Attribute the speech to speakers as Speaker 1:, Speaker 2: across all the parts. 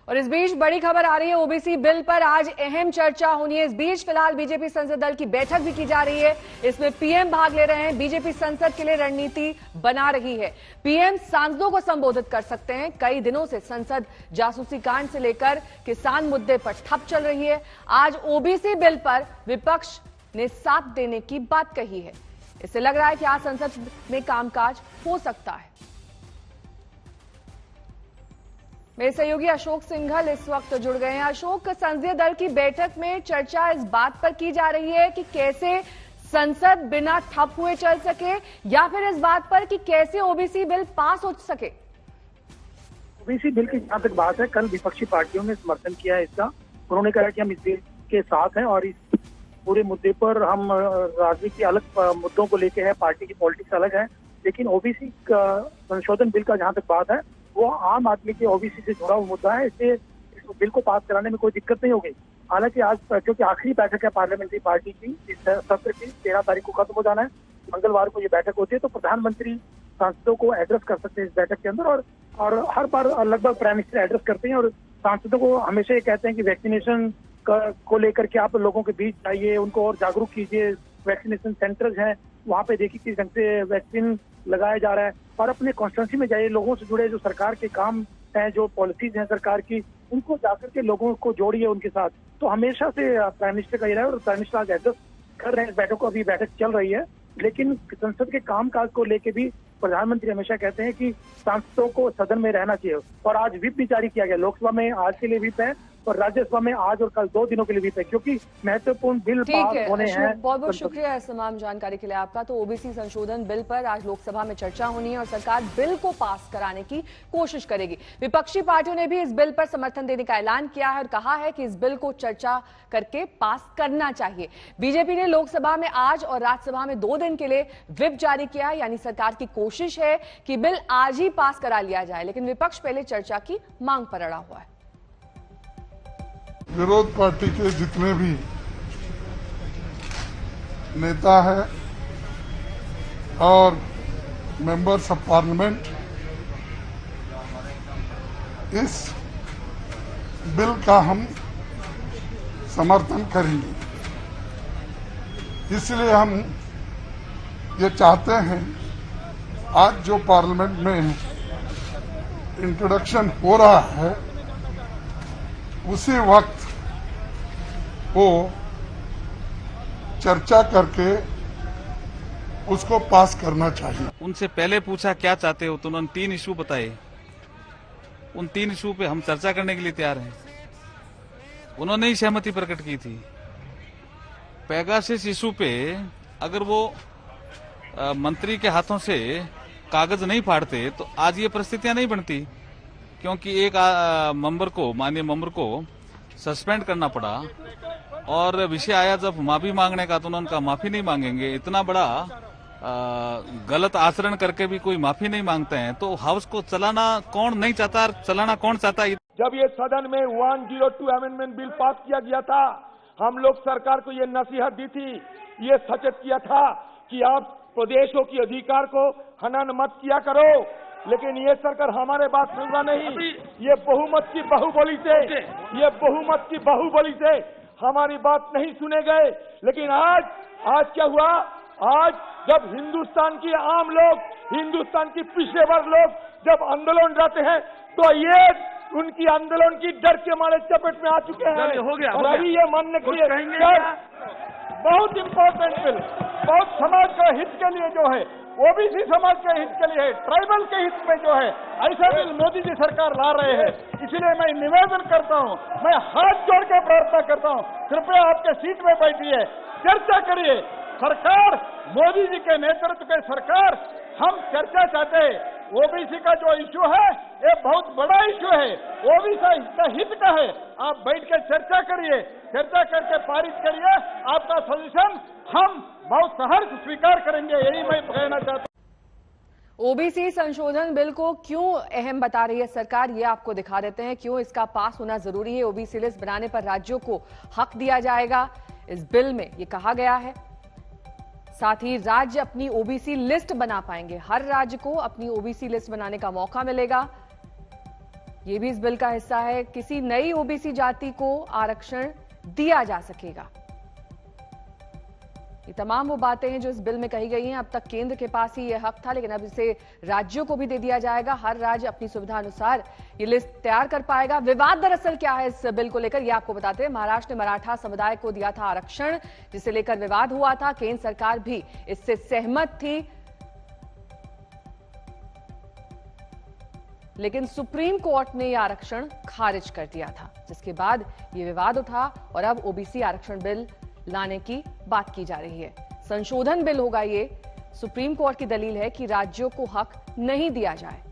Speaker 1: और इस बीच बड़ी खबर आ रही है, ओबीसी बिल पर आज अहम चर्चा होनी है। इस बीच फिलहाल बीजेपी संसद दल की बैठक भी की जा रही है। इसमें पीएम भाग ले रहे हैं। बीजेपी संसद के लिए रणनीति बना रही है। पीएम सांसदों को संबोधित कर सकते हैं। कई दिनों से संसद जासूसी कांड से लेकर किसान मुद्दे पर ठप चल रही है। आज ओबीसी बिल पर विपक्ष ने साथ देने की बात कही है। इससे लग रहा है कि आज संसद में कामकाज हो सकता है। मेरे सहयोगी अशोक सिंघल इस वक्त जुड़ गए हैं। अशोक, संसदीय दल की बैठक में चर्चा इस बात पर की जा रही है कि कैसे संसद बिना ठप हुए चल सके, या फिर इस बात पर कि कैसे ओबीसी बिल पास हो सके।
Speaker 2: ओबीसी बिल की जहां तक बात है, कल विपक्षी पार्टियों ने समर्थन किया है इसका। उन्होंने कहा कि हम इस बिल के साथ हैं और इस पूरे मुद्दे पर हम राजनीति अलग मुद्दों को लेके है, पार्टी की पॉलिटिक्स अलग है, लेकिन ओबीसी का संशोधन बिल का जहां तक बात है वो आम आदमी के ओबीसी से जुड़ा हुआ मुद्दा है। इससे इस बिल को पास कराने में कोई दिक्कत नहीं होगी। हालांकि आज क्योंकि आखिरी बैठक है पार्लियामेंट्री पार्टी की, इस सत्र की 13 तारीख को खत्म हो जाना है, मंगलवार को ये बैठक होती है, तो प्रधानमंत्री सांसदों को एड्रेस कर सकते हैं इस बैठक के अंदर। और हर बार लगभग प्राइम मिनिस्टर एड्रेस करते हैं और सांसदों को हमेशा ये कहते हैं कि वैक्सीनेशन को लेकर के आप लोगों के बीच जाइए, उनको और जागरूक कीजिए। वैक्सीनेशन सेंटर्स हैं, वहां पे देखिए किस ढंग से वैक्सीन लगाया जा रहा है, और अपने कॉन्स्टिट्यूंसी में जाइए, लोगों से जुड़े जो सरकार के काम हैं, जो पॉलिसीज हैं सरकार की, उनको जाकर के लोगों को जोड़िए उनके साथ। तो हमेशा से प्राइम मिनिस्टर का ये रहा है और प्राइम मिनिस्टर आज एड्रेस कर रहे हैं इस बैठक को। अभी बैठक चल रही है, लेकिन संसद के कामकाज को लेके भी प्रधानमंत्री हमेशा कहते हैं कि सांसदों को सदन में रहना चाहिए। और आज व्हिप भी जारी किया गया। लोकसभा में आज के लिए व्हिप है और राज्यसभा में आज और कल 2 दिनों के लिए व्हिप है, क्योंकि महत्वपूर्ण बिल पास होने हैं।
Speaker 1: बहुत बहुत शुक्रिया इस तमाम जानकारी के लिए आपका। तो ओबीसी संशोधन बिल पर आज लोकसभा में चर्चा होनी है और सरकार बिल को पास कराने की कोशिश करेगी। विपक्षी पार्टियों ने भी इस बिल पर समर्थन देने का ऐलान किया है और कहा है कि इस बिल को चर्चा करके पास करना चाहिए। बीजेपी ने लोकसभा में आज और राज्यसभा में 2 दिन के लिए व्हिप जारी किया है, यानी सरकार की कोशिश है कि बिल आज ही पास करा लिया जाए, लेकिन विपक्ष पहले चर्चा की मांग पर अड़ा हुआ है।
Speaker 3: विरोध पार्टी के जितने भी नेता हैं और मेंबर्स ऑफ पार्लियामेंट इस बिल का हम समर्थन करेंगे। इसलिए हम ये चाहते हैं आज जो पार्लियामेंट में इंट्रोडक्शन हो रहा है उसी वक्त वो चर्चा करके उसको पास करना चाहिए।
Speaker 4: उनसे पहले पूछा क्या चाहते हो तो उन्होंने 3 इशू बताए। उन 3 इशू पे हम चर्चा करने के लिए तैयार हैं। उन्होंने ही सहमति प्रकट की थी। पेगासस इशू पे अगर वो मंत्री के हाथों से कागज नहीं फाड़ते तो आज ये परिस्थितियां नहीं बनती, क्योंकि एक मेंबर को, माननीय मेंबर को सस्पेंड करना पड़ा और विषय आया जब माफी मांगने का तो उन्होंने कहा माफी नहीं मांगेंगे। इतना बड़ा गलत आचरण करके भी कोई माफी नहीं मांगते हैं, तो हाउस को चलाना कौन नहीं चाहता, चलाना कौन चाहता है।
Speaker 5: जब ये सदन में 102 अमेंडमेंट बिल पास किया गया था, हम लोग सरकार को ये नसीहत दी थी, ये सचेत किया था कि आप प्रदेशों की अधिकार को हनन मत किया करो, लेकिन ये सरकार हमारे बात सुन रहा नहीं। ये बहुमत की बाहुबली से हमारी बात नहीं सुने गए। लेकिन आज क्या हुआ? आज जब हिंदुस्तान की आम लोग, हिंदुस्तान की पिछड़े वर्ग लोग जब आंदोलन रहते हैं तो ये उनकी आंदोलन की डर के मारे चपेट में आ चुके हैं। और अभी ये मानने के लिए बहुत इंपॉर्टेंट बिल, बहुत समाज के हित के लिए जो है, ओबीसी समाज के हित के लिए है, ट्राइबल के हित में जो है, ऐसा बिल मोदी जी सरकार ला रहे हैं। इसलिए मैं निवेदन करता हूं, मैं हाथ जोड़ के प्रार्थना करता हूं, कृपया आपके सीट में बैठिए, चर्चा करिए। सरकार, मोदी जी के नेतृत्व की सरकार, हम चर्चा चाहते हैं। ओबीसी का जो इश्यू है ये बहुत बड़ा इश्यू है, ओबीसी का हित का है। आप बैठ के चर्चा करिए, चर्चा करके पारित करिए। आपका सजेशन हम बहुत सहर्ष स्वीकार करेंगे, यही मैं कहना चाहता हूं।
Speaker 1: ओबीसी संशोधन बिल को क्यों अहम बता रही है सरकार, ये आपको दिखा देते हैं। क्यों इसका पास होना जरूरी है। ओबीसी लिस्ट बनाने पर राज्यों को हक दिया जाएगा, इस बिल में ये कहा गया है। साथ ही राज्य अपनी ओबीसी लिस्ट बना पाएंगे, हर राज्य को अपनी ओबीसी लिस्ट बनाने का मौका मिलेगा। ये भी इस बिल का हिस्सा है। किसी नई ओबीसी जाति को आरक्षण दिया जा सकेगा। ये तमाम वो बातें हैं जो इस बिल में कही गई हैं। अब तक केंद्र के पास ही यह हक था, लेकिन अब इसे राज्यों को भी दे दिया जाएगा। हर राज्य अपनी सुविधा अनुसार ये लिस्ट तैयार कर पाएगा। विवाद दरअसल क्या है इस बिल को लेकर, ये आपको बताते हैं। महाराष्ट्र ने मराठा समुदाय को दिया था आरक्षण, जिसे लेकर विवाद हुआ था। केंद्र सरकार भी इससे सहमत थी, लेकिन सुप्रीम कोर्ट ने यह आरक्षण खारिज कर दिया था, जिसके बाद ये विवाद उठा और अब ओबीसी आरक्षण बिल लाने की बात की जा रही है। संशोधन बिल होगा ये। सुप्रीम कोर्ट की दलील है कि राज्यों को हक नहीं दिया जाए।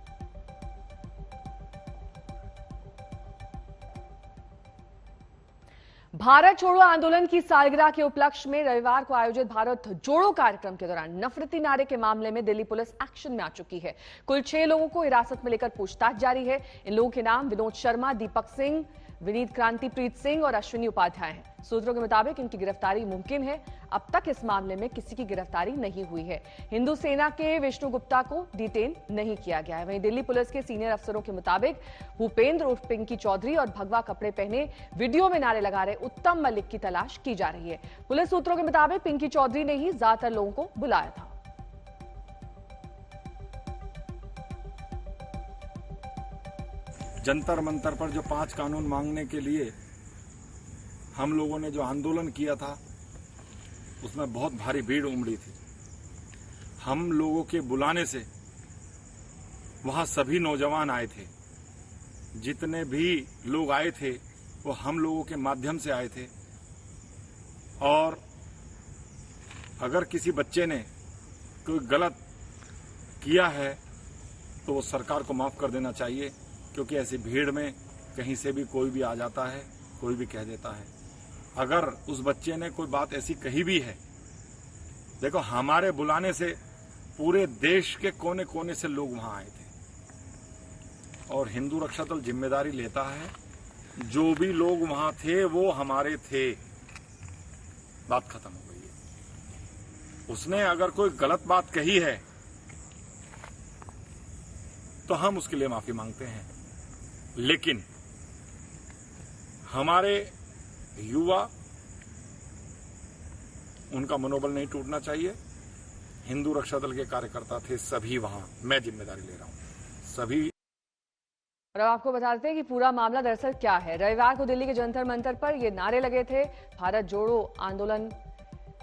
Speaker 1: भारत छोड़ो आंदोलन की सालगिरह के उपलक्ष्य में रविवार को आयोजित भारत जोड़ो कार्यक्रम के दौरान नफरती नारे के मामले में दिल्ली पुलिस एक्शन में आ चुकी है। कुल 6 लोगों को हिरासत में लेकर पूछताछ जारी है। इन लोगों के नाम विनोद शर्मा, दीपक सिंह, विनीत क्रांतिप्रीत सिंह और अश्विनी उपाध्याय हैं। सूत्रों के मुताबिक इनकी गिरफ्तारी मुमकिन है। अब तक इस मामले में किसी की गिरफ्तारी नहीं हुई है। हिंदू सेना के विष्णु गुप्ता को डिटेन नहीं किया गया है। वहीं दिल्ली पुलिस के सीनियर अफसरों के मुताबिक भूपेंद्र उर्फ पिंकी चौधरी और भगवा कपड़े पहने वीडियो में नारे लगा रहे उत्तम मलिक की तलाश की जा रही है। पुलिस सूत्रों के मुताबिक पिंकी चौधरी ने ही ज्यादातर लोगों को बुलाया था।
Speaker 6: जंतर मंतर पर जो 5 कानून मांगने के लिए हम लोगों ने जो आंदोलन किया था, उसमें बहुत भारी भीड़ उमड़ी थी। हम लोगों के बुलाने से वहां सभी नौजवान आए थे। जितने भी लोग आए थे वो हम लोगों के माध्यम से आए थे। और अगर किसी बच्चे ने कोई गलत किया है तो वो सरकार को माफ कर देना चाहिए, क्योंकि ऐसी भीड़ में कहीं से भी कोई भी आ जाता है, कोई भी कह देता है। अगर उस बच्चे ने कोई बात ऐसी कही भी है, देखो हमारे बुलाने से पूरे देश के कोने कोने से लोग वहां आए थे और हिंदू रक्षा दल जिम्मेदारी लेता है। जो भी लोग वहां थे वो हमारे थे, बात खत्म हो गई है। उसने अगर कोई गलत बात कही है तो हम उसके लिए माफी मांगते हैं, लेकिन हमारे युवा, उनका मनोबल नहीं टूटना चाहिए। हिंदू रक्षा दल के कार्यकर्ता थे सभी वहां, मैं जिम्मेदारी ले रहा हूं सभी।
Speaker 1: और अब आपको बताते हैं कि पूरा मामला दरअसल क्या है। रविवार को दिल्ली के जंतर मंतर पर ये नारे लगे थे। भारत जोड़ो आंदोलन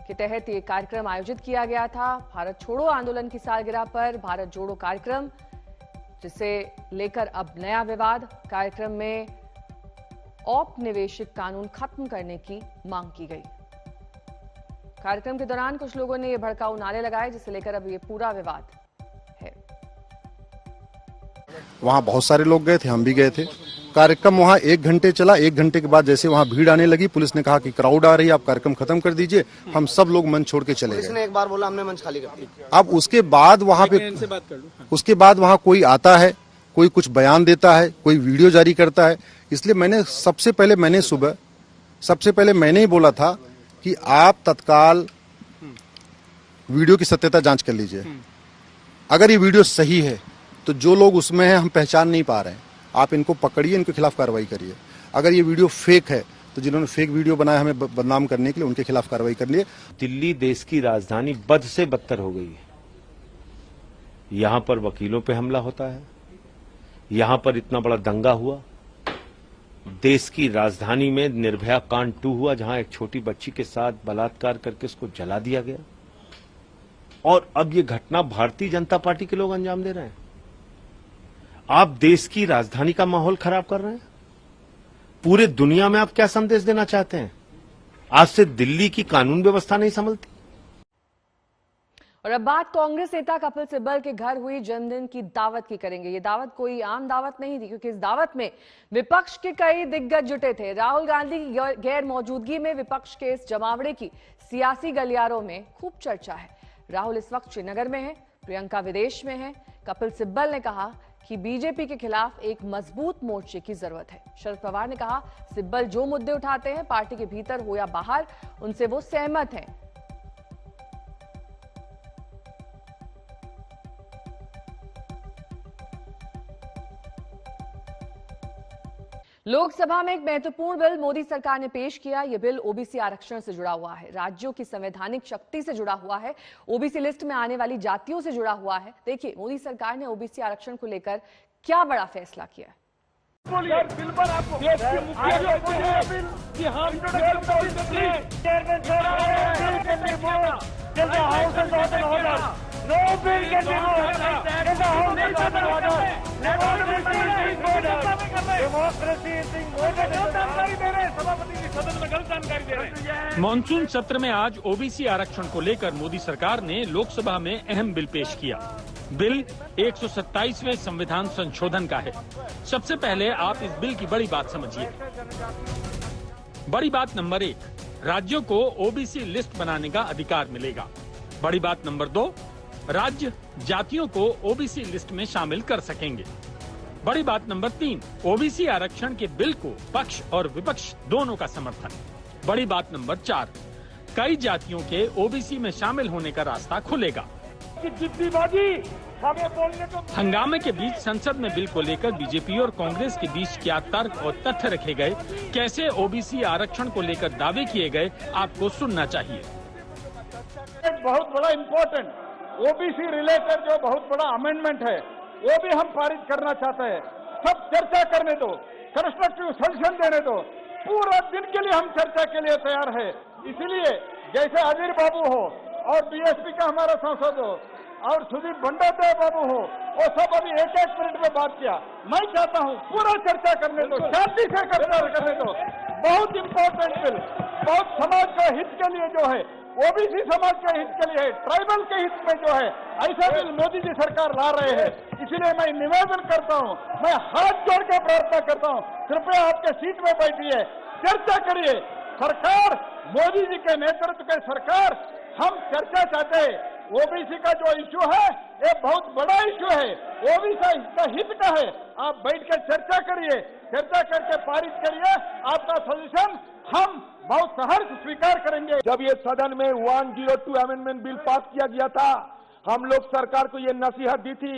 Speaker 1: के तहत ये कार्यक्रम आयोजित किया गया था। भारत छोड़ो आंदोलन की सालगिरह पर भारत जोड़ो कार्यक्रम, जिसे लेकर अब नया विवाद। कार्यक्रम में औपनिवेशिक कानून खत्म करने की मांग की गई। कार्यक्रम के दौरान कुछ लोगों ने ये भड़काऊ नारे लगाए, जिसे लेकर अब ये पूरा विवाद है।
Speaker 7: वहां बहुत सारे लोग गए थे, हम भी गए थे। कार्यक्रम वहां 1 घंटे चला। 1 घंटे के बाद जैसे वहां भीड़ आने लगी, पुलिस ने कहा कि क्राउड आ रही है, आप कार्यक्रम खत्म कर दीजिए। हम सब लोग मंच छोड़ के चले गए।
Speaker 8: पुलिस ने एक बार बोला हमने मंच खाली कर दिया।
Speaker 7: अब उसके बाद वहां कोई आता है, कोई कुछ बयान देता है, कोई वीडियो जारी करता है। इसलिए सबसे पहले मैंने ही बोला था कि आप तत्काल वीडियो की सत्यता जांच कर लीजिए। अगर ये वीडियो सही है तो जो लोग उसमें हैं हम पहचान नहीं पा रहे हैं, आप इनको पकड़िए, इनके खिलाफ कार्रवाई करिए। अगर ये वीडियो फेक है तो जिन्होंने फेक वीडियो बनाया हमें बदनाम करने के लिए, उनके खिलाफ कार्रवाई करनी है।
Speaker 9: दिल्ली देश की राजधानी बद से बदतर हो गई है। यहां पर वकीलों पे हमला होता है, यहां पर इतना बड़ा दंगा हुआ। देश की राजधानी में निर्भया कांड 2 हुआ, जहां एक छोटी बच्ची के साथ बलात्कार करके उसको जला दिया गया। और अब ये घटना भारतीय जनता पार्टी के लोग अंजाम दे रहे हैं। आप देश की राजधानी का माहौल खराब कर रहे हैं। पूरे दुनिया में आप क्या संदेश देना चाहते हैं? आज से दिल्ली की कानून व्यवस्था नहीं संभलती।
Speaker 1: और अब बात कांग्रेस नेता कपिल सिब्बल के घर हुई जन्मदिन की दावत की करेंगे। ये दावत कोई आम दावत नहीं थी, क्योंकि इस दावत में विपक्ष के कई दिग्गज जुटे थे। राहुल गांधी की गैर मौजूदगी में विपक्ष के इस जमावड़े की सियासी गलियारों में खूब चर्चा है। राहुल इस वक्त श्रीनगर में है, प्रियंका विदेश में है। कपिल सिब्बल ने कहा कि बीजेपी के खिलाफ एक मजबूत मोर्चे की जरूरत है। शरद पवार ने कहा सिब्बल जो मुद्दे उठाते हैं, पार्टी के भीतर हो या बाहर, उनसे वो सहमत हैं। लोकसभा में एक महत्वपूर्ण बिल मोदी सरकार ने पेश किया। यह बिल ओबीसी आरक्षण से जुड़ा हुआ है, राज्यों की संवैधानिक शक्ति से जुड़ा हुआ है, ओबीसी लिस्ट में आने वाली जातियों से जुड़ा हुआ है। देखिए मोदी सरकार ने ओबीसी आरक्षण को लेकर क्या बड़ा फैसला किया है।
Speaker 5: बिल पर आपको देश के मुखिया कहते हैं कि हम
Speaker 10: मॉनसून सत्र में आज ओबीसी आरक्षण को लेकर मोदी सरकार ने लोकसभा में अहम बिल पेश किया। बिल 127वें संविधान संशोधन का है। सबसे पहले आप इस बिल की बड़ी बात समझिए। बड़ी बात नंबर 1, राज्यों को ओबीसी लिस्ट बनाने का अधिकार मिलेगा। बड़ी बात नंबर 2, राज्य जातियों को ओबीसी लिस्ट में शामिल कर सकेंगे। बड़ी बात नंबर 3, ओबीसी आरक्षण के बिल को पक्ष और विपक्ष दोनों का समर्थन। बड़ी बात नंबर 4, कई जातियों के ओबीसी में शामिल होने का रास्ता खुलेगा। हंगामे के बीच संसद में बिल को लेकर बीजेपी और कांग्रेस के बीच क्या तर्क और तथ्य रखे गए, कैसे ओबीसी आरक्षण को लेकर दावे किए गए, आपको सुनना चाहिए।
Speaker 5: एक बहुत बड़ा इम्पोर्टेंट ओबीसी रिलेटेड जो बहुत बड़ा अमेंडमेंट है वो भी हम पारित करना चाहते हैं। सब चर्चा करने दो, कंस्ट्रक्टिव सॉल्यूशन देने दो। पूरा दिन के लिए हम चर्चा के लिए तैयार है। इसलिए जैसे अजीर बाबू हो और बीएसपी का हमारा सांसद हो और सुदीप बंडोपाध्याय बाबू हो, वो सब अभी एक मिनट में बात किया। मैं चाहता हूँ पूरा चर्चा करने दो, शांति से चर्चा करने दो। बहुत इम्पोर्टेंट बिल, बहुत समाज के हित के लिए जो है, ओबीसी समाज के हित के लिए है, ट्राइबल के हित में जो है, ऐसा बिल मोदी जी सरकार ला रहे हैं। इसलिए मैं निवेदन करता हूँ, मैं हाथ जोड़ के प्रार्थना करता हूँ, कृपया आपके सीट में बैठिए, चर्चा करिए। सरकार, मोदी जी के नेतृत्व की सरकार, हम चर्चा चाहते हैं। ओबीसी का जो इश्यू है ये बहुत बड़ा इश्यू है, ओबीसी का हित का है। आप बैठ कर चर्चा करिए, चर्चा करके पारित करिए। आपका सॉल्यूशन हम बहुत सहर्ष स्वीकार करेंगे।
Speaker 11: जब ये सदन में 102 अमेंडमेंट बिल पास किया गया था, हम लोग सरकार को ये नसीहत दी थी,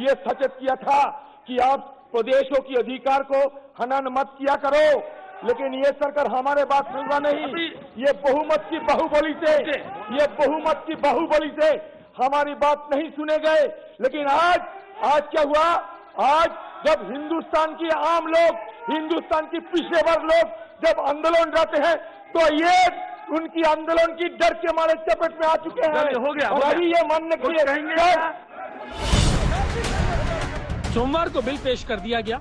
Speaker 11: ये सचेत किया था कि आप प्रदेशों की अधिकार को हनन मत किया करो। लेकिन ये सरकार हमारे बात सुनवा नहीं। ये बहुमत की बाहुबली से हमारी बात नहीं सुने गए। लेकिन आज क्या हुआ? आज जब हिंदुस्तान की आम लोग, हिंदुस्तान की पिछड़े वर्ग लोग जब आंदोलन रहते हैं तो ये उनकी आंदोलन की डर के मारे चपेट में आ चुके हैं। हो गया। अभी ये मानने के लिए कहेंगे।
Speaker 10: सोमवार को बिल पेश कर दिया गया।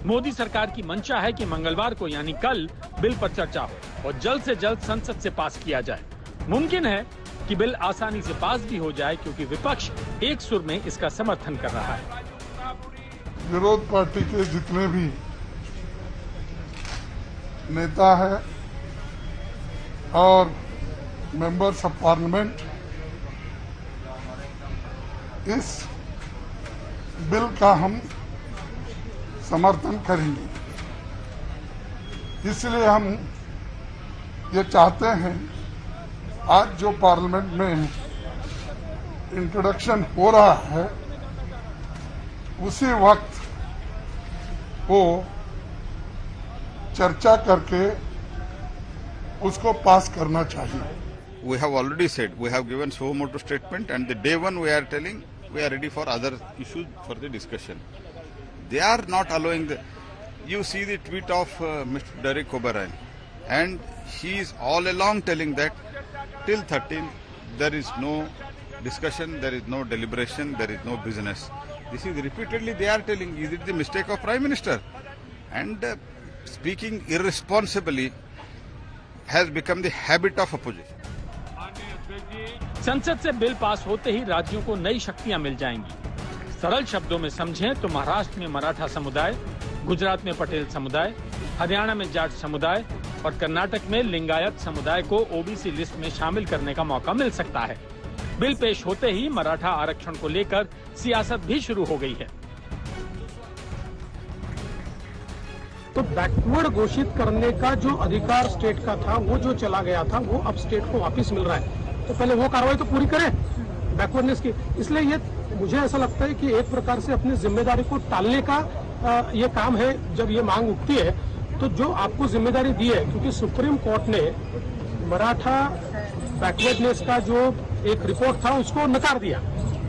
Speaker 10: मोदी सरकार की मंशा है कि मंगलवार को यानी कल बिल पर चर्चा हो और जल्द से जल्द संसद से पास किया जाए। मुमकिन है कि बिल आसानी से पास भी हो जाए क्योंकि विपक्ष एक सुर में इसका समर्थन कर रहा है।
Speaker 3: विरोध पार्टी के जितने भी नेता है और मेंबर्स ऑफ पार्लियामेंट इस बिल का हम समर्थन करेंगे। इसलिए हम ये चाहते हैं आज जो पार्लियामेंट में इंट्रोडक्शन हो रहा है उसी वक्त वो चर्चा करके उसको पास करना चाहिए।
Speaker 12: We have already said, we have given so motu statement, and the day one we are telling we are ready for other issues for the discussion. They are not allowing you see the tweet of Mr. Derek O'Brien, and he is all along telling that till 13 there is no discussion, there is no deliberation, there is no business. This is repeatedly they are telling. Is it the mistake of Prime Minister? And speaking irresponsibly has become the habit of opposition.
Speaker 10: संसद से bill pass होते ही राज्यों को नई शक्तियां मिल जाएंगी। सरल शब्दों में समझें तो महाराष्ट्र में मराठा समुदाय, गुजरात में पटेल समुदाय, हरियाणा में जाट समुदाय और कर्नाटक में लिंगायत समुदाय को ओबीसी लिस्ट में शामिल करने का मौका मिल सकता है। बिल पेश होते ही मराठा आरक्षण को लेकर सियासत भी शुरू हो गई है।
Speaker 13: तो बैकवर्ड घोषित करने का जो अधिकार स्टेट का था वो जो चला गया था वो अब स्टेट को वापस मिल रहा है, तो पहले वो कार्रवाई तो पूरी करें बैकवर्डनेस की। इसलिए ये मुझे ऐसा लगता है कि एक प्रकार से अपनी जिम्मेदारी को टालने का ये काम है। जब ये मांग उठती है तो जो आपको जिम्मेदारी दी है, क्योंकि सुप्रीम कोर्ट ने मराठा बैकवर्डनेस का जो एक रिपोर्ट था उसको नकार दिया,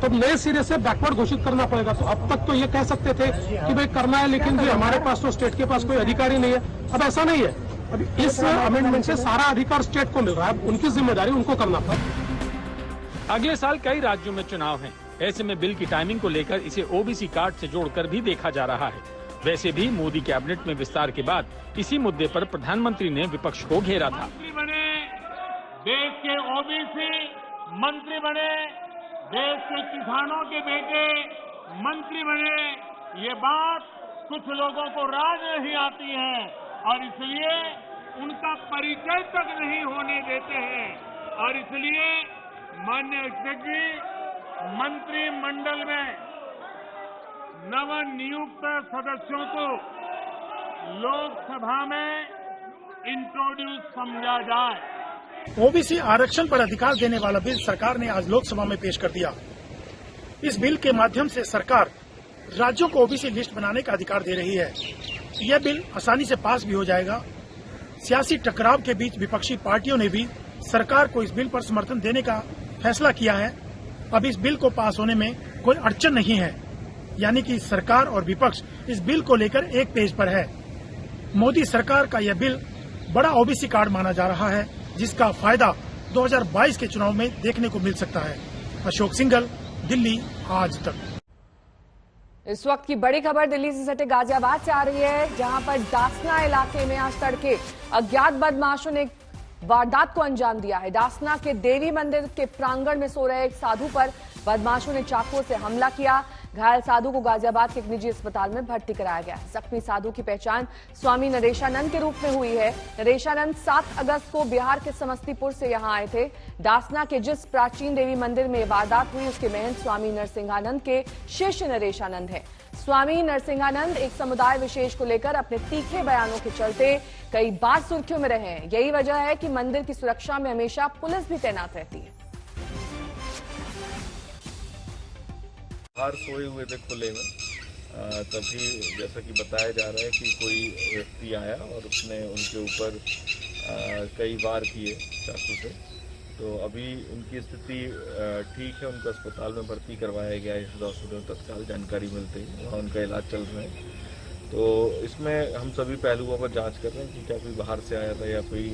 Speaker 13: तो नए सिरे से बैकवर्ड घोषित करना पड़ेगा। तो अब तक तो ये कह सकते थे कि भाई करना है, लेकिन भी हमारे पास तो स्टेट के पास कोई अधिकार ही नहीं है। अब ऐसा नहीं है, अब इस अमेंडमेंट से सारा अधिकार स्टेट को मिल रहा है, उनकी जिम्मेदारी उनको करना था।
Speaker 10: अगले साल कई राज्यों में चुनाव हैं। ऐसे में बिल की टाइमिंग को लेकर इसे ओबीसी कार्ड से जोड़कर भी देखा जा रहा है। वैसे भी मोदी कैबिनेट में विस्तार के बाद इसी मुद्दे पर प्रधानमंत्री ने विपक्ष को घेरा था।
Speaker 11: मंत्री बने, देश के ओबीसी मंत्री बने, देश के किसानों के बेटे मंत्री बने, ये बात कुछ लोगों को राज नहीं आती है और इसलिए उनका परिचय तक नहीं होने देते हैं। और इसलिए माननीय अध्यक्ष जी, मंत्रिमंडल में नवनियुक्त सदस्यों को लोकसभा में इंट्रोड्यूस समझा जाए।
Speaker 14: ओबीसी आरक्षण पर अधिकार देने वाला बिल सरकार ने आज लोकसभा में पेश कर दिया। इस बिल के माध्यम से सरकार राज्यों को ओबीसी लिस्ट बनाने का अधिकार दे रही है। यह बिल आसानी से पास भी हो जाएगा। सियासी टकराव के बीच विपक्षी पार्टियों ने भी सरकार को इस बिल पर समर्थन देने का फैसला किया है। अब इस बिल को पास होने में कोई अड़चन नहीं है, यानी कि सरकार और विपक्ष इस बिल को लेकर एक पेज पर है। मोदी सरकार का यह बिल बड़ा ओबीसी कार्ड माना जा रहा है, जिसका फायदा 2022 के चुनाव में देखने को मिल सकता है। अशोक सिंघल, दिल्ली, आज तक।
Speaker 1: इस वक्त की बड़ी खबर दिल्ली से सटे गाजियाबाद से आ रही है, जहां पर दासना इलाके में आज तड़के अज्ञात बदमाशों ने वारदात को अंजाम दिया है। दासना के देवी मंदिर के प्रांगण में सो रहे एक साधु पर बदमाशों ने चाकुओं से हमला किया। घायल साधु को गाजियाबाद के एक निजी अस्पताल में भर्ती कराया गया है। जख्मी साधु की पहचान स्वामी नरेशानंद के रूप में हुई है। नरेशानंद 7 अगस्त को बिहार के समस्तीपुर से यहां आए थे। दासना के जिस प्राचीन देवी मंदिर में वारदात हुई, उसके महंत स्वामी नरसिंहानंद के शिष्य नरेशानंद है। स्वामी नरसिंहानंद एक समुदाय विशेष को लेकर अपने तीखे बयानों के चलते कई बार सुर्खियों में रहे हैं। यही वजह है कि मंदिर की सुरक्षा में हमेशा पुलिस भी तैनात रहती है।
Speaker 15: बाहर सोए हुए थे खुले में, तभी जैसा कि बताया जा रहा है कि कोई व्यक्ति आया और उसने उनके ऊपर कई वार किए चाकू से। तो अभी उनकी स्थिति ठीक है, उनको अस्पताल में भर्ती करवाया गया है। हॉस्पिटल में तत्काल जानकारी मिलते ही वहाँ उनका इलाज चल रहा है। तो इसमें हम सभी पहलुओं पर जांच कर रहे हैं कि क्या कोई बाहर से आया था या कोई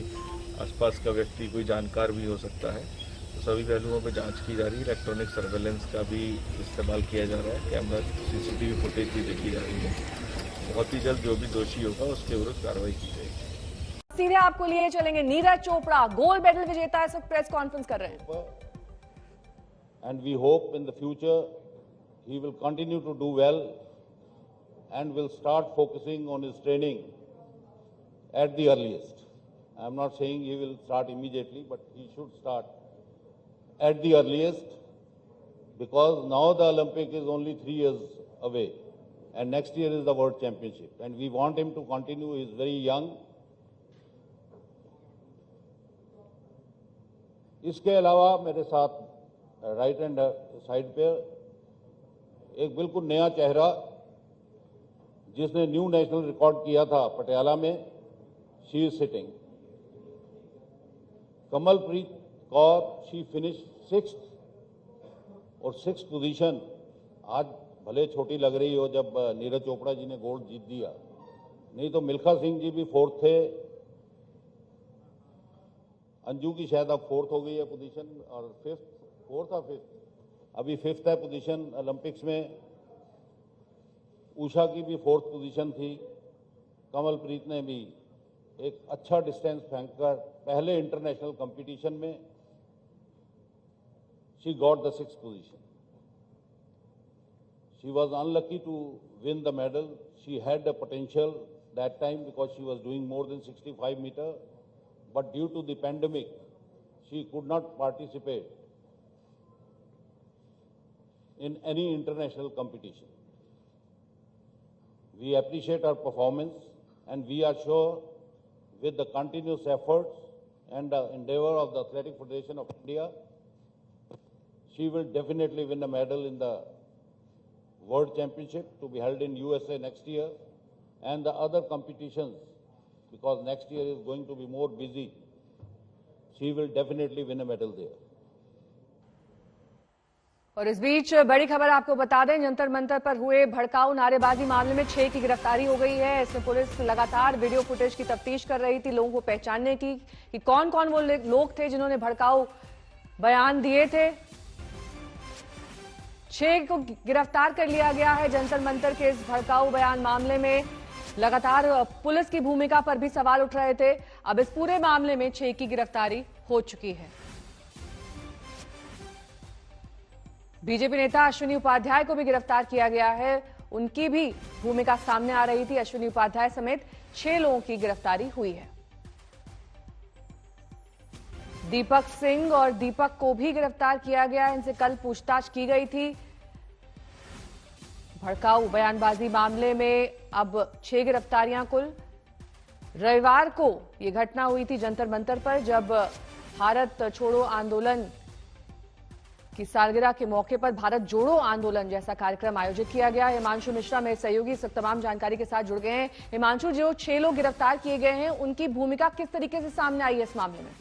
Speaker 15: आसपास का व्यक्ति कोई जानकार भी हो सकता है। तो सभी पहलुओं पर जांच की जा रही है। इलेक्ट्रॉनिक सर्वेलेंस का भी इस्तेमाल किया जा रहा है। कैमरा CCTV फुटेज भी देखी जा रही है। बहुत ही जल्द जो भी दोषी होगा उसके विरुद्ध कार्रवाई की जाएगी।
Speaker 1: सीधे आपको लिए चलेंगे। नीरज चोपड़ा गोल्ड मेडल विजेता इस वक्त प्रेस कॉन्फ्रेंस कर रहे हैं।
Speaker 16: And we hope in the future he will continue to do well and will start focusing on his training at the earliest. I am not saying he will start immediately, but he should start at the earliest, because now the Olympic is only 3 years away and next year is the World Championship and we want him to continue. He is very young. इसके अलावा मेरे साथ right hand side पे एक बिल्कुल नया चेहरा जिसने न्यू नेशनल रिकॉर्ड किया था पटियाला में, she is sitting, Kamalpreet Kaur. She finish 6th और 6th पोजीशन आज भले छोटी लग रही हो जब नीरज चोपड़ा जी ने गोल्ड जीत दिया, नहीं तो मिल्खा सिंह जी भी 4th थे। अंजू की शायद अब 4th हो गई है पोजीशन, और 4th और 5th अभी 5th है पोजीशन ओलंपिक्स में। उषा की भी 4th पोजीशन थी। कमलप्रीत ने भी एक अच्छा डिस्टेंस फेंककर पहले इंटरनेशनल कंपटीशन में she got the 6th position. She was unlucky to win the medal. She had the potential that time because she was doing more than 65 metre, but due to the pandemic, she could not participate in any international competition. We appreciate her performance and we are sure with the continuous efforts and the endeavor of the Athletic Federation of India, she will definitely win a medal in the World Championship to be held in USA next year and the other competitions because next year is going to be more busy. She will definitely win a medal there.
Speaker 1: और इस बीच बड़ी खबर आपको बता दें, जंतर मंतर पर हुए भड़काऊ नारेबाजी मामले में 6 की गिरफ्तारी हो गई है। इसमें पुलिस लगातार वीडियो फुटेज की तफ्तीश कर रही थी, लोगों को पहचानने की कि कौन कौन वो लोग थे जिन्होंने भड़काऊ बयान दिए थे। 6 को गिरफ्तार कर लिया गया है। जंतर मंतर के इस भड़काऊ बयान मामले में लगातार पुलिस की भूमिका पर भी सवाल उठ रहे थे। अब इस पूरे मामले में 6 की गिरफ्तारी हो चुकी है। बीजेपी नेता अश्विनी उपाध्याय को भी गिरफ्तार किया गया है। उनकी भी भूमिका सामने आ रही थी। अश्विनी उपाध्याय समेत 6 लोगों की गिरफ्तारी हुई है। दीपक सिंह और दीपक को भी गिरफ्तार किया गया है। इनसे कल पूछताछ की गई थी। भड़काऊ बयानबाजी मामले में अब 6 गिरफ्तारियां कुल। रविवार को यह घटना हुई थी जंतर मंतर पर, जब भारत छोड़ो आंदोलन की सालगिरह के मौके पर भारत जोड़ो आंदोलन जैसा कार्यक्रम आयोजित किया गया। हिमांशु मिश्रा मेरे सहयोगी इस तमाम जानकारी के साथ जुड़ गए हैं। हिमांशु, जो 6 लोग गिरफ्तार किए गए हैं, उनकी भूमिका किस तरीके से सामने आई है इस मामले में?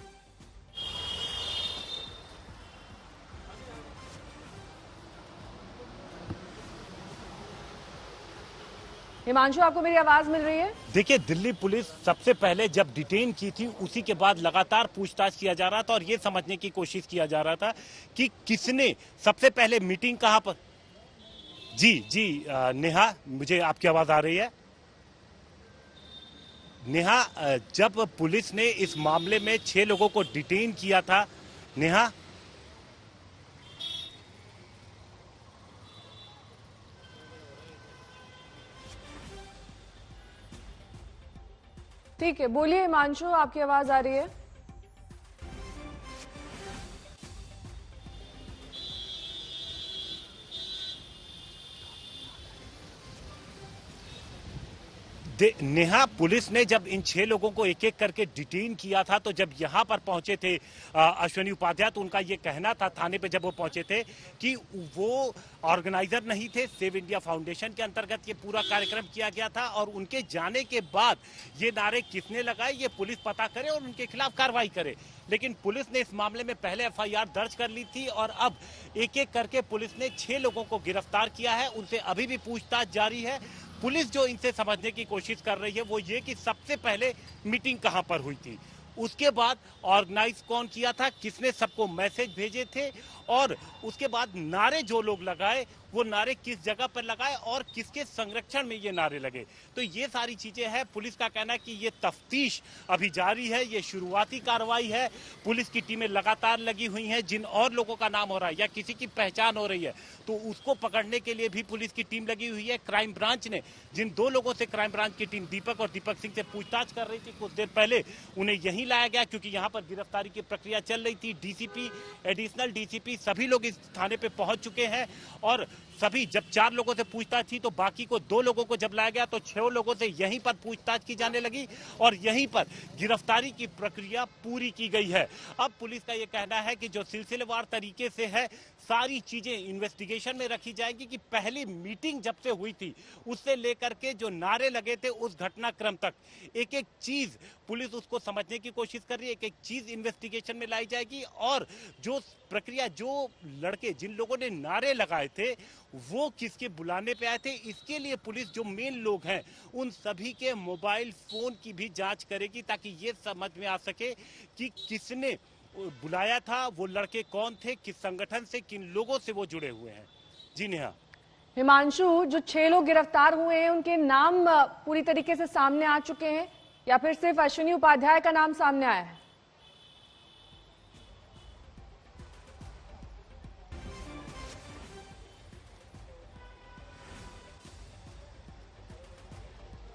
Speaker 1: हिमांशु, आपको मेरी आवाज मिल रही है?
Speaker 17: देखिए, दिल्ली पुलिस सबसे पहले जब डिटेन की थी, उसी के बाद लगातार पूछताछ किया जा रहा था और ये समझने की कोशिश किया जा रहा था कि किसने सबसे पहले मीटिंग कहां पर। जी नेहा, मुझे आपकी आवाज आ रही है? नेहा, जब पुलिस ने इस मामले में 6 लोगों को डिटेन किया था, नेहा
Speaker 1: ठीक है, बोलिए हिमांशु, आपकी आवाज आ रही है?
Speaker 17: नेहा, पुलिस ने जब इन 6 लोगों को एक एक करके डिटेन किया था, तो जब यहां पर पहुंचे थे अश्विनी उपाध्याय, तो उनका ये कहना था थाने पे जब वो पहुंचे थे कि वो ऑर्गेनाइजर नहीं थे। सेव इंडिया फाउंडेशन के अंतर्गत ये पूरा कार्यक्रम किया गया था और उनके जाने के बाद ये नारे किसने लगाए, ये पुलिस पता करे और उनके खिलाफ कार्रवाई करे। लेकिन पुलिस ने इस मामले में पहले एफआईआर दर्ज कर ली थी और अब एक एक करके पुलिस ने 6 लोगों को गिरफ्तार किया है। उनसे अभी भी पूछताछ जारी है। पुलिस जो इनसे समझने की कोशिश कर रही है वो ये कि सबसे पहले मीटिंग कहां पर हुई थी, उसके बाद ऑर्गेनाइज कौन किया था, किसने सबको मैसेज भेजे थे और उसके बाद नारे जो लोग लगाए वो नारे किस जगह पर लगाए और किसके संरक्षण में ये नारे लगे। तो ये सारी चीजें हैं। पुलिस का कहना है कि ये तफ्तीश अभी जारी है, ये शुरुआती कार्रवाई है। पुलिस की टीमें लगातार लगी हुई हैं। जिन और लोगों का नाम हो रहा है या किसी की पहचान हो रही है तो उसको पकड़ने के लिए भी पुलिस की टीम लगी हुई है। क्राइम ब्रांच ने जिन 2 लोगों से क्राइम ब्रांच की टीम दीपक और दीपक सिंह से पूछताछ कर रही थी, कुछ देर पहले उन्हें यहीं लाया गया क्योंकि यहाँ पर गिरफ्तारी की प्रक्रिया चल रही थी। डीसीपी, एडिशनल डीसीपी सभी लोग इस थाने पे पहुंच चुके हैं और सभी जब 4 लोगों से पूछताछ थी तो बाकी को 2 लोगों को जब लाया गया तो 6 लोगों से यहीं पर पूछताछ की जाने लगी और यहीं पर गिरफ्तारी की प्रक्रिया पूरी की गई है। अब पुलिस का यह कहना है कि जो सिलसिलेवार तरीके से है सारी चीजें इन्वेस्टिगेशन में रखी जाएगी कि पहली मीटिंग जब से हुई थी उससे लेकर के जो नारे लगे थे उस घटनाक्रम तक एक एक चीज पुलिस उसको समझने की कोशिश कर रही है। एक एक चीज इन्वेस्टिगेशन में लाई जाएगी और जो प्रक्रिया, जो लड़के जिन लोगों ने नारे लगाए थे वो किसके बुलाने पे आए थे, इसके लिए पुलिस जो मेन लोग हैं उन सभी के मोबाइल फोन की भी जांच करेगी ताकि ये समझ में आ सके कि किसने बुलाया था, वो लड़के कौन थे, किस संगठन से, किन लोगों से वो जुड़े हुए हैं। जी नेहा।
Speaker 1: हिमांशु, जो 6 लोग गिरफ्तार हुए हैं उनके नाम पूरी तरीके से सामने आ चुके हैं या फिर सिर्फ अश्विनी उपाध्याय का नाम सामने आया है?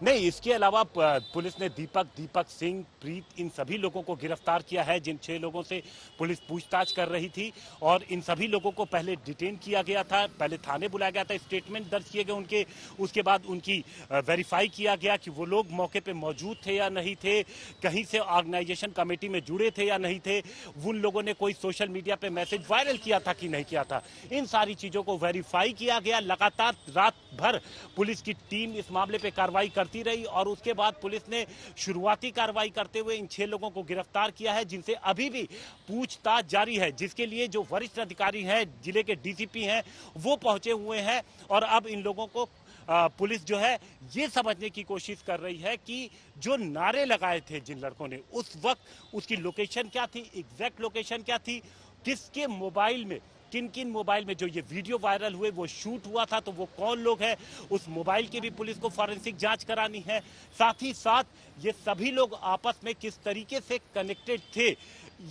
Speaker 17: नहीं, इसके अलावा पुलिस ने दीपक सिंह, प्रीत इन सभी लोगों को गिरफ्तार किया है जिन 6 लोगों से पुलिस पूछताछ कर रही थी और इन सभी लोगों को पहले डिटेन किया गया था, पहले थाने बुलाया गया था, स्टेटमेंट दर्ज किए गए उनके, उसके बाद उनकी वेरीफाई किया गया कि वो लोग मौके पे मौजूद थे या नहीं थे, कहीं से ऑर्गेनाइजेशन कमेटी में जुड़े थे या नहीं थे, उन लोगों ने कोई सोशल मीडिया पे मैसेज वायरल किया था कि नहीं किया था। इन सारी चीजों को वेरीफाई किया गया। लगातार रात भर पुलिस की टीम इस मामले पे कार्रवाई करती चलती रही और उसके बाद पुलिस ने शुरुआती कार्रवाई करते हुए इन 6 लोगों को गिरफ्तार किया है, जिनसे अभी भी पूछताछ जारी है, जिसके लिए जो वरिष्ठ अधिकारी हैं, जिले के डीसीपी हैं, वो पहुंचे हुए हैं। और अब इन लोगों को पुलिस जो है ये समझने की कोशिश कर रही है कि जो नारे लगाए थे जिन लड़कों ने, उस वक्त उसकी लोकेशन क्या थी, एग्जैक्ट लोकेशन क्या थी, किसके मोबाइल में, किन किन मोबाइल में जो ये वीडियो वायरल हुए वो शूट हुआ था, तो वो कौन लोग हैं, उस मोबाइल की भी पुलिस को फॉरेंसिक जांच करानी है। साथ ही साथ ये सभी लोग आपस में किस तरीके से कनेक्टेड थे,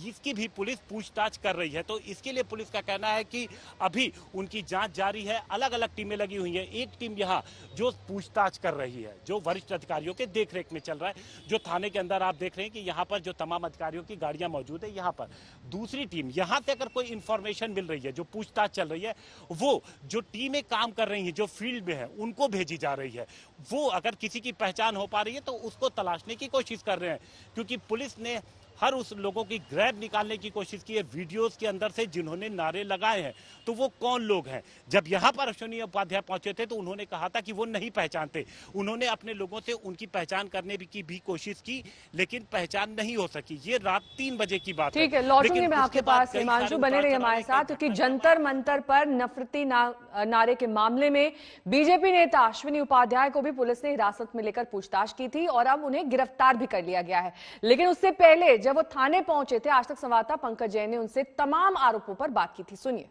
Speaker 17: इसकी भी पुलिस पूछताछ कर रही है। तो इसके लिए पुलिस का कहना है कि अभी उनकी जांच जारी है, अलग अलग टीमें लगी हुई हैं। एक टीम यहाँ जो पूछताछ कर रही है, जो वरिष्ठ अधिकारियों के देखरेख में चल रहा है, जो थाने के अंदर आप देख रहे हैं कि यहाँ पर जो तमाम अधिकारियों की गाड़ियां मौजूद है, यहाँ पर दूसरी टीम, यहाँ से अगर कोई इंफॉर्मेशन मिल रही है, जो पूछताछ चल रही है, वो जो टीमें काम कर रही हैं, जो फील्ड में है, उनको भेजी जा रही है। वो अगर किसी की पहचान हो पा रही है तो उसको तलाशने की कोशिश कर रहे हैं, क्योंकि पुलिस ने हर उस लोगों की ग्रैब निकालने की कोशिश की है वीडियोस के अंदर से जिन्होंने नारे लगाए हैं, तो वो कौन लोग हैं। जब यहाँ पर अश्विनी उपाध्याय पहुंचे थे तो उन्होंने कहा था कि वो नहीं पहचानते। उन्होंने अपने लोगों से उनकी पहचान करने की भी कोशिश की, लेकिन पहचान नहीं हो सकी। ये रात 3 बजे की बात है।
Speaker 1: ठीक है, लौटूंगी मैं आपके पास। हिमांशु बने रहिए हमारे साथ, क्योंकि जंतर मंतर पर नफरती नारे के मामले में बीजेपी नेता अश्विनी उपाध्याय को भी पुलिस ने हिरासत में लेकर पूछताछ की थी और अब उन्हें गिरफ्तार भी कर लिया गया है। लेकिन उससे पहले जब वो थाने पहुंचे थे, आज तक संवाददाता पंकज जैन ने उनसे तमाम आरोपों पर बात की थी। सुनिए।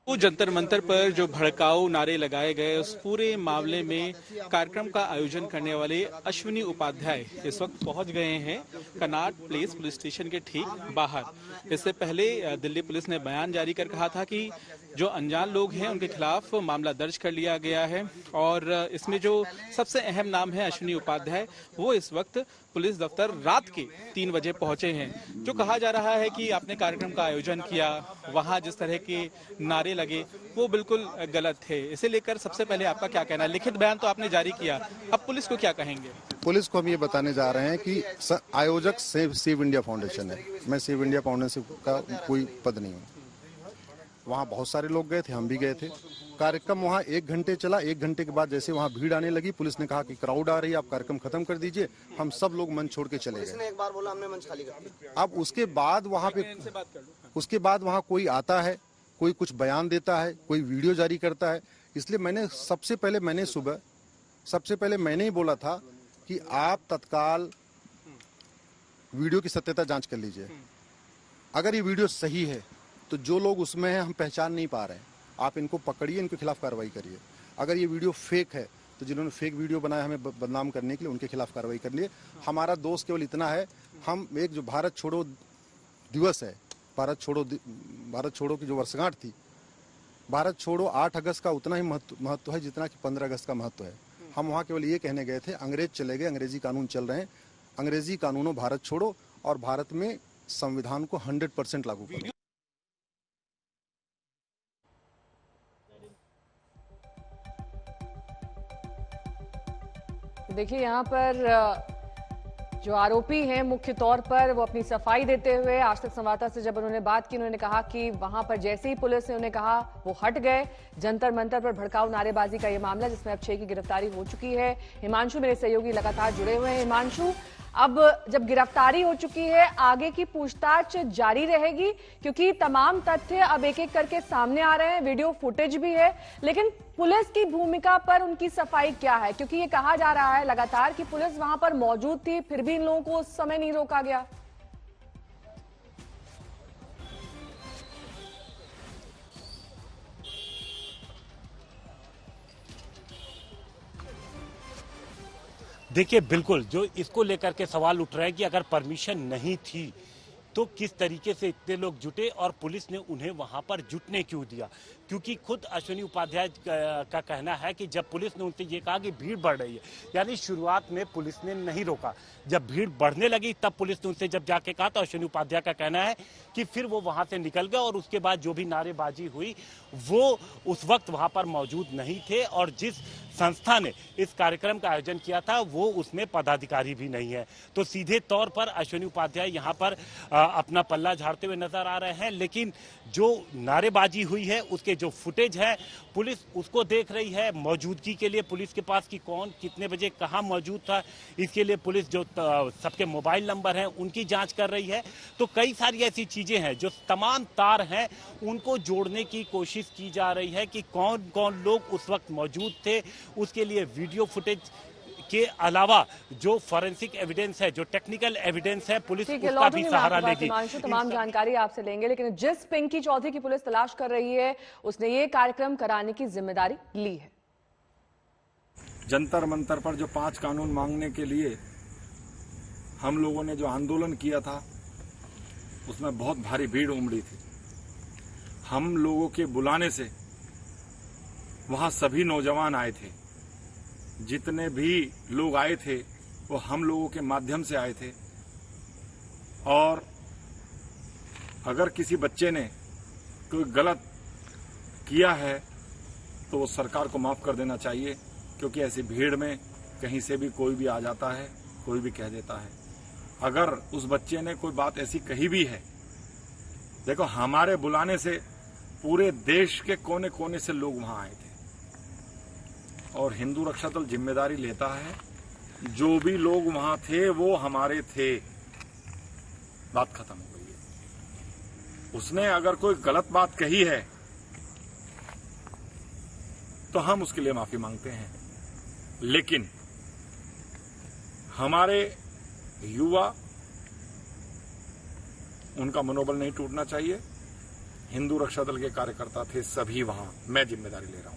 Speaker 18: वो जंतर मंतर पर जो भड़काऊ नारे लगाए गए, उस पूरे मामले में कार्यक्रम का आयोजन करने वाले अश्विनी उपाध्याय इस वक्त पहुंच गए हैं कनाट प्लेस पुलिस स्टेशन के ठीक बाहर। इससे पहले दिल्ली पुलिस ने बयान जारी कर कहा था कि जो अनजान लोग हैं उनके खिलाफ मामला दर्ज कर लिया गया है और इसमें जो सबसे अहम नाम है अश्विनी उपाध्याय, वो इस वक्त पुलिस दफ्तर रात के 3 बजे पहुंचे हैं। जो कहा जा रहा है कि आपने कार्यक्रम का आयोजन किया, वहां जिस तरह के नारे लगे वो बिल्कुल गलत थे। इसे लेकर सबसे पहले आपका क्या कहना है? लिखित बयान तो आपने जारी किया, अब पुलिस को क्या कहेंगे?
Speaker 7: पुलिस को हम ये बताने जा रहे हैं कि आयोजक सेव इंडिया फाउंडेशन है। मैं सेव इंडिया फाउंडेशन का कोई पद नहीं हूँ। वहाँ बहुत सारे लोग गए थे, हम भी गए थे। कार्यक्रम वहाँ 1 घंटे चला। 1 घंटे के बाद जैसे वहाँ भीड़ आने लगी, पुलिस ने कहा कि क्राउड आ रही है, आप कार्यक्रम खत्म कर दीजिए। हम सब लोग मंच छोड़ के चले गए।
Speaker 8: एक बार बोला हमने मंच खाली कर दिया।
Speaker 7: अब उसके बाद वहाँ कोई आता है, कोई कुछ बयान देता है, कोई वीडियो जारी करता है। इसलिए सबसे पहले मैंने ही बोला था कि आप तत्काल वीडियो की सत्यता जांच कर लीजिए। अगर ये वीडियो सही है तो जो लोग उसमें हैं हम पहचान नहीं पा रहे हैं, आप इनको पकड़िए, इनके खिलाफ कार्रवाई करिए। अगर ये वीडियो फेक है तो जिन्होंने फेक वीडियो बनाया हमें बदनाम करने के लिए, उनके खिलाफ कार्रवाई करिए। हमारा दोष केवल इतना है, हम एक जो भारत छोड़ो दिवस है, भारत छोड़ो की जो वर्षगांठ थी, भारत छोड़ो 8 अगस्त का उतना ही महत्व है जितना कि 15 अगस्त का महत्व है। हम वहाँ केवल ये कहने गए थे, अंग्रेज चले गए, अंग्रेजी कानून चल रहे हैं, अंग्रेजी कानूनों भारत छोड़ो और भारत में संविधान को 100% लागू करो।
Speaker 1: देखिए, यहाँ पर जो आरोपी हैं मुख्य तौर पर वो अपनी सफाई देते हुए आज तक संवाददाता से जब उन्होंने बात की, उन्होंने कहा कि वहां पर जैसे ही पुलिस ने उन्हें कहा वो हट गए। जंतर मंतर पर भड़काऊ नारेबाजी का ये मामला जिसमें अब 6 की गिरफ्तारी हो चुकी है। हिमांशु मेरे सहयोगी लगातार जुड़े हुए हैं। हिमांशु, अब जब गिरफ्तारी हो चुकी है, आगे की पूछताछ जारी रहेगी? क्योंकि तमाम तथ्य अब एक एक करके सामने आ रहे हैं, वीडियो फुटेज भी है, लेकिन पुलिस की भूमिका पर उनकी सफाई क्या है? क्योंकि ये कहा जा रहा है लगातार कि पुलिस वहां पर मौजूद थी, फिर भी इन लोगों को उस समय नहीं रोका गया।
Speaker 17: देखिए, बिल्कुल जो इसको लेकर के सवाल उठ रहे हैं कि अगर परमिशन नहीं थी तो किस तरीके से इतने लोग जुटे और पुलिस ने उन्हें वहां पर जुटने क्यों दिया? क्योंकि खुद अश्विनी उपाध्याय का कहना है कि जब पुलिस ने उनसे ये कहा कि भीड़ बढ़ रही है, यानी शुरुआत में पुलिस ने नहीं रोका, जब भीड़ बढ़ने लगी तब पुलिस ने उनसे जब जाके कहा, तो अश्विनी उपाध्याय का कहना है कि फिर वो वहां से निकल गए और उसके बाद जो भी नारेबाजी हुई वो उस वक्त वहां पर मौजूद नहीं थे और जिस संस्था ने इस कार्यक्रम का आयोजन किया था वो उसमें पदाधिकारी भी नहीं है। तो सीधे तौर पर अश्विनी उपाध्याय यहाँ पर अपना पल्ला झाड़ते हुए नजर आ रहे हैं, लेकिन जो नारेबाजी हुई है उसके ये जो फुटेज है पुलिस उसको देख रही है। मौजूदगी के लिए पुलिस के पास कि कौन कितने बजे कहाँ मौजूद था, इसके लिए पुलिस जो सबके मोबाइल नंबर हैं उनकी जांच कर रही है। तो कई सारी ऐसी चीजें हैं जो तमाम तार हैं उनको जोड़ने की कोशिश की जा रही है कि कौन कौन लोग उस वक्त मौजूद थे। उसके लिए वीडियो फुटेज के अलावा जो फॉरेंसिक एविडेंस है, जो टेक्निकल एविडेंस है, पुलिस उसका भी सहारा लेगी।
Speaker 1: तमाम जानकारी आपसे लेंगे, लेकिन जिस पिंकी चौधरी की पुलिस तलाश कर रही है उसने ये कार्यक्रम कराने की जिम्मेदारी ली है।
Speaker 6: जंतर मंतर पर जो 5 कानून मांगने के लिए हम लोगों ने जो आंदोलन किया था उसमें बहुत भारी भीड़ उमड़ी थी। हम लोगों के बुलाने से वहां सभी नौजवान आए थे। जितने भी लोग आए थे वो हम लोगों के माध्यम से आए थे। और अगर किसी बच्चे ने कोई गलत किया है तो वो सरकार को माफ कर देना चाहिए, क्योंकि ऐसी भीड़ में कहीं से भी कोई भी आ जाता है, कोई भी कह देता है। अगर उस बच्चे ने कोई बात ऐसी कही भी है, देखो हमारे बुलाने से पूरे देश के कोने कोने से लोग वहां आए थे और हिंदू रक्षा दल जिम्मेदारी लेता है। जो भी लोग वहां थे वो हमारे थे, बात खत्म हो गई है। उसने अगर कोई गलत बात कही है तो हम उसके लिए माफी मांगते हैं, लेकिन हमारे युवा उनका मनोबल नहीं टूटना चाहिए। हिंदू रक्षा दल के कार्यकर्ता थे सभी वहां, मैं जिम्मेदारी ले रहा हूं।